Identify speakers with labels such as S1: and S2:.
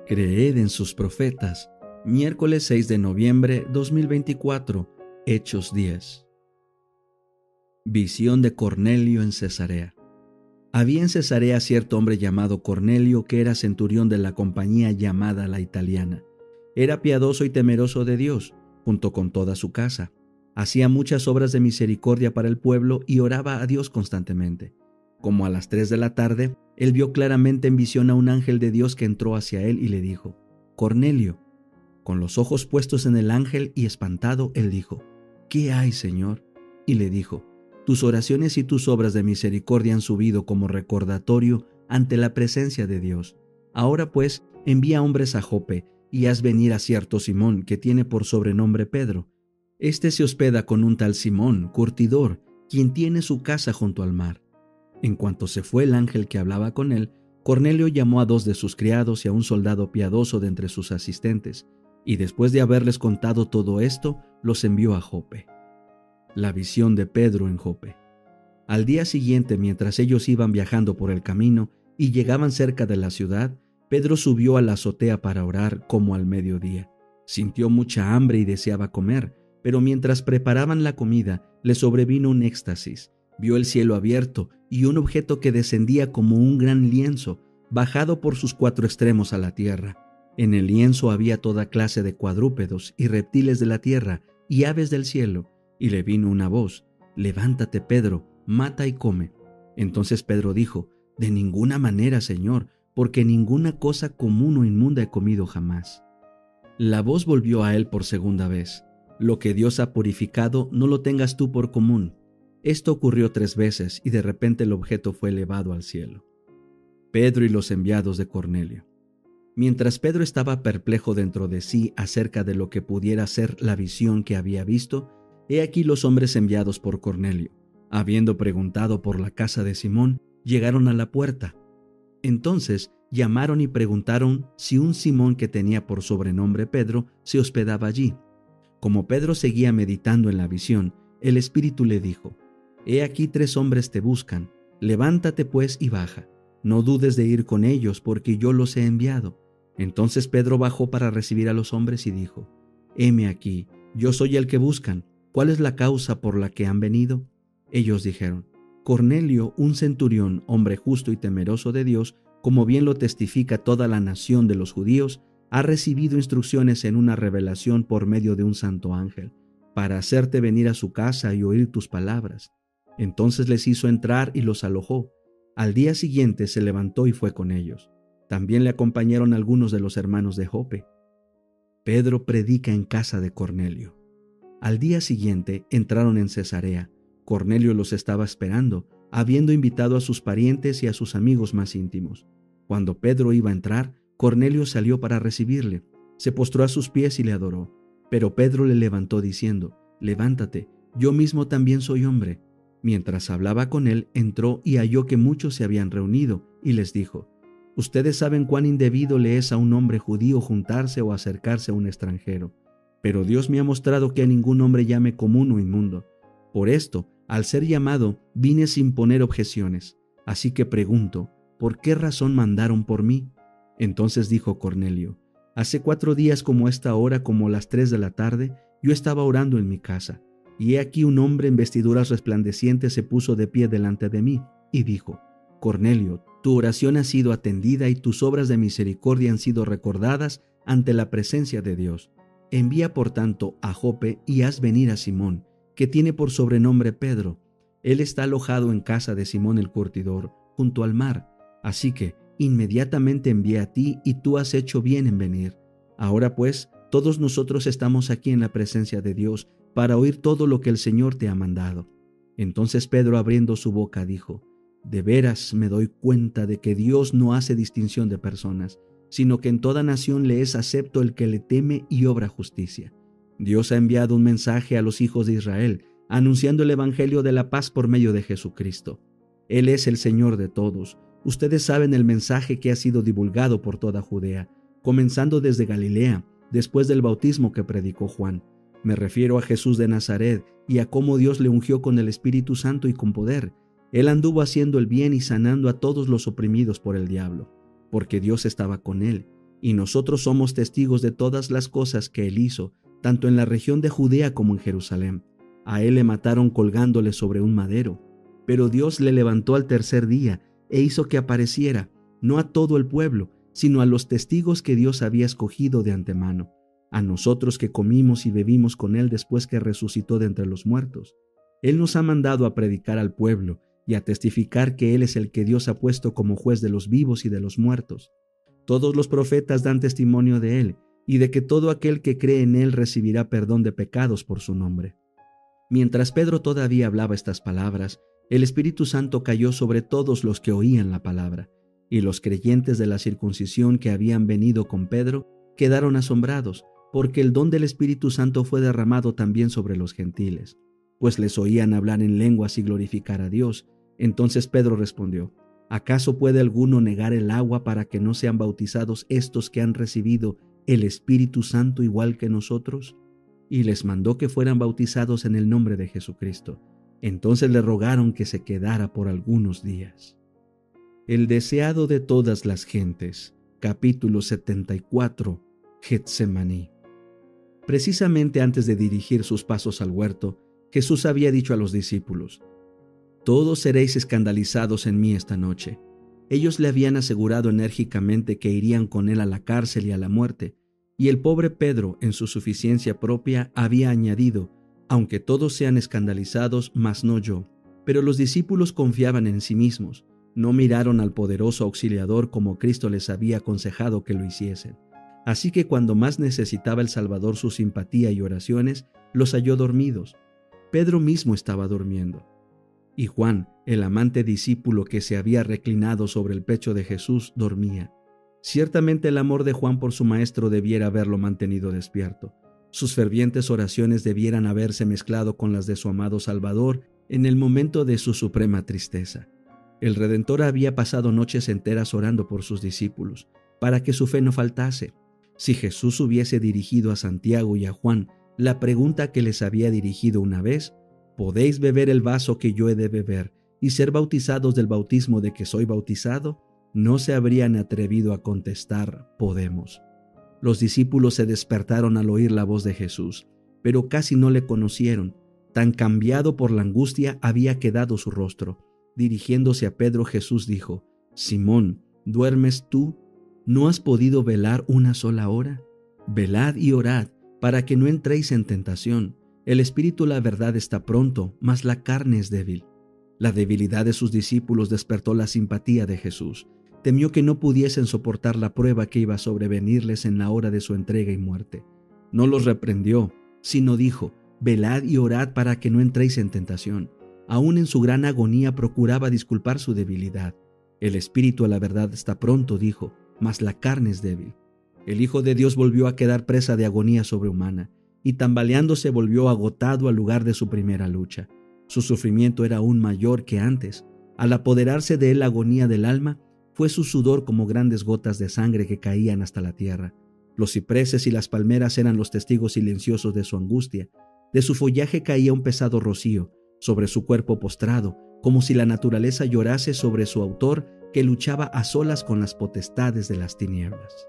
S1: Creed en sus profetas. Miércoles 6 de noviembre 2024. Hechos 10. Visión de Cornelio en Cesarea. Había en Cesarea cierto hombre llamado Cornelio, que era centurión de la compañía llamada La Italiana. Era piadoso y temeroso de Dios, junto con toda su casa. Hacía muchas obras de misericordia para el pueblo y oraba a Dios constantemente. Como a las 3 de la tarde, él vio claramente en visión a un ángel de Dios que entró hacia él y le dijo: Cornelio. Con los ojos puestos en el ángel y espantado, él dijo: ¿Qué hay, Señor? Y le dijo: Tus oraciones y tus obras de misericordia han subido como recordatorio ante la presencia de Dios. Ahora pues, envía hombres a Jope y haz venir a cierto Simón, que tiene por sobrenombre Pedro. Este se hospeda con un tal Simón, curtidor, quien tiene su casa junto al mar. En cuanto se fue el ángel que hablaba con él, Cornelio llamó a 2 de sus criados y a un soldado piadoso de entre sus asistentes, y después de haberles contado todo esto, los envió a Jope. La visión de Pedro en Jope. Al día siguiente, mientras ellos iban viajando por el camino y llegaban cerca de la ciudad, Pedro subió a la azotea para orar como al mediodía. Sintió mucha hambre y deseaba comer, pero mientras preparaban la comida, le sobrevino un éxtasis. Vio el cielo abierto y un objeto que descendía como un gran lienzo, bajado por sus 4 extremos a la tierra. En el lienzo había toda clase de cuadrúpedos y reptiles de la tierra y aves del cielo. Y le vino una voz: Levántate, Pedro, mata y come. Entonces Pedro dijo: De ninguna manera, Señor, porque ninguna cosa común o inmunda he comido jamás. La voz volvió a él por segunda vez: Lo que Dios ha purificado, no lo tengas tú por común. Esto ocurrió 3 veces y de repente el objeto fue elevado al cielo. Pedro y los enviados de Cornelio. Mientras Pedro estaba perplejo dentro de sí acerca de lo que pudiera ser la visión que había visto, he aquí los hombres enviados por Cornelio, habiendo preguntado por la casa de Simón, llegaron a la puerta. Entonces llamaron y preguntaron si un Simón que tenía por sobrenombre Pedro se hospedaba allí. Como Pedro seguía meditando en la visión, el Espíritu le dijo: He aquí 3 hombres te buscan, levántate pues y baja, no dudes de ir con ellos, porque yo los he enviado. Entonces Pedro bajó para recibir a los hombres y dijo: Heme aquí, yo soy el que buscan. ¿Cuál es la causa por la que han venido? Ellos dijeron: Cornelio, un centurión, hombre justo y temeroso de Dios, como bien lo testifica toda la nación de los judíos, ha recibido instrucciones en una revelación por medio de un santo ángel, para hacerte venir a su casa y oír tus palabras. Entonces les hizo entrar y los alojó. Al día siguiente se levantó y fue con ellos. También le acompañaron algunos de los hermanos de Jope. Pedro predica en casa de Cornelio. Al día siguiente entraron en Cesarea. Cornelio los estaba esperando, habiendo invitado a sus parientes y a sus amigos más íntimos. Cuando Pedro iba a entrar, Cornelio salió para recibirle. Se postró a sus pies y le adoró. Pero Pedro le levantó diciendo: Levántate, yo mismo también soy hombre. Mientras hablaba con él, entró y halló que muchos se habían reunido, y les dijo: Ustedes saben cuán indebido le es a un hombre judío juntarse o acercarse a un extranjero. Pero Dios me ha mostrado que a ningún hombre llame común o inmundo. Por esto, al ser llamado, vine sin poner objeciones. Así que pregunto: ¿por qué razón mandaron por mí? Entonces dijo Cornelio: Hace 4 días como esta hora, como las 3 de la tarde, yo estaba orando en mi casa, y he aquí un hombre en vestiduras resplandecientes se puso de pie delante de mí, y dijo: Cornelio, tu oración ha sido atendida y tus obras de misericordia han sido recordadas ante la presencia de Dios. Envía por tanto a Jope y haz venir a Simón, que tiene por sobrenombre Pedro. Él está alojado en casa de Simón el curtidor, junto al mar. Así que inmediatamente envié a ti y tú has hecho bien en venir. Ahora pues, todos nosotros estamos aquí en la presencia de Dios para oír todo lo que el Señor te ha mandado. Entonces Pedro, abriendo su boca, dijo: De veras me doy cuenta de que Dios no hace distinción de personas, sino que en toda nación le es acepto el que le teme y obra justicia. Dios ha enviado un mensaje a los hijos de Israel, anunciando el evangelio de la paz por medio de Jesucristo. Él es el Señor de todos. Ustedes saben el mensaje que ha sido divulgado por toda Judea, comenzando desde Galilea, después del bautismo que predicó Juan. Me refiero a Jesús de Nazaret y a cómo Dios le ungió con el Espíritu Santo y con poder. Él anduvo haciendo el bien y sanando a todos los oprimidos por el diablo, porque Dios estaba con él. y nosotros somos testigos de todas las cosas que él hizo, tanto en la región de Judea como en Jerusalén. A él le mataron colgándole sobre un madero, pero Dios le levantó al tercer día e hizo que apareciera, no a todo el pueblo, sino a los testigos que Dios había escogido de antemano, a nosotros que comimos y bebimos con él después que resucitó de entre los muertos. Él nos ha mandado a predicar al pueblo y a testificar que él es el que Dios ha puesto como juez de los vivos y de los muertos. Todos los profetas dan testimonio de él y de que todo aquel que cree en él recibirá perdón de pecados por su nombre. Mientras Pedro todavía hablaba estas palabras, el Espíritu Santo cayó sobre todos los que oían la palabra, y los creyentes de la circuncisión que habían venido con Pedro quedaron asombrados, porque el don del Espíritu Santo fue derramado también sobre los gentiles, pues les oían hablar en lenguas y glorificar a Dios. Entonces Pedro respondió: ¿acaso puede alguno negar el agua para que no sean bautizados estos que han recibido el Espíritu Santo igual que nosotros? Y les mandó que fueran bautizados en el nombre de Jesucristo. Entonces le rogaron que se quedara por algunos días. El deseado de todas las gentes, capítulo 74, Getsemaní. Precisamente antes de dirigir sus pasos al huerto, Jesús había dicho a los discípulos: «Todos seréis escandalizados en mí esta noche». Ellos le habían asegurado enérgicamente que irían con él a la cárcel y a la muerte, y el pobre Pedro, en su suficiencia propia, había añadido: «Aunque todos sean escandalizados, mas no yo». Pero los discípulos confiaban en sí mismos, no miraron al poderoso auxiliador como Cristo les había aconsejado que lo hiciesen. Así que cuando más necesitaba el Salvador su simpatía y oraciones, los halló dormidos. Pedro mismo estaba durmiendo. Y Juan, el amante discípulo que se había reclinado sobre el pecho de Jesús, dormía. Ciertamente el amor de Juan por su maestro debiera haberlo mantenido despierto. Sus fervientes oraciones debieran haberse mezclado con las de su amado Salvador en el momento de su suprema tristeza. El Redentor había pasado noches enteras orando por sus discípulos, para que su fe no faltase. Si Jesús hubiese dirigido a Santiago y a Juan la pregunta que les había dirigido una vez: ¿podéis beber el vaso que yo he de beber y ser bautizados del bautismo de que soy bautizado?, no se habrían atrevido a contestar: podemos. Los discípulos se despertaron al oír la voz de Jesús, pero casi no le conocieron. Tan cambiado por la angustia había quedado su rostro. Dirigiéndose a Pedro, Jesús dijo: «Simón, ¿duermes tú? ¿No has podido velar una sola hora? Velad y orad, para que no entréis en tentación. El espíritu, la verdad, está pronto, mas la carne es débil». La debilidad de sus discípulos despertó la simpatía de Jesús. Temió que no pudiesen soportar la prueba que iba a sobrevenirles en la hora de su entrega y muerte. No los reprendió, sino dijo: «Velad y orad para que no entréis en tentación». Aún en su gran agonía procuraba disculpar su debilidad. «El espíritu a la verdad está pronto», dijo, «mas la carne es débil». El Hijo de Dios volvió a quedar presa de agonía sobrehumana, y tambaleándose volvió agotado al lugar de su primera lucha. Su sufrimiento era aún mayor que antes. Al apoderarse de él la agonía del alma, fue su sudor como grandes gotas de sangre que caían hasta la tierra. Los cipreses y las palmeras eran los testigos silenciosos de su angustia. De su follaje caía un pesado rocío sobre su cuerpo postrado, como si la naturaleza llorase sobre su autor que luchaba a solas con las potestades de las tinieblas.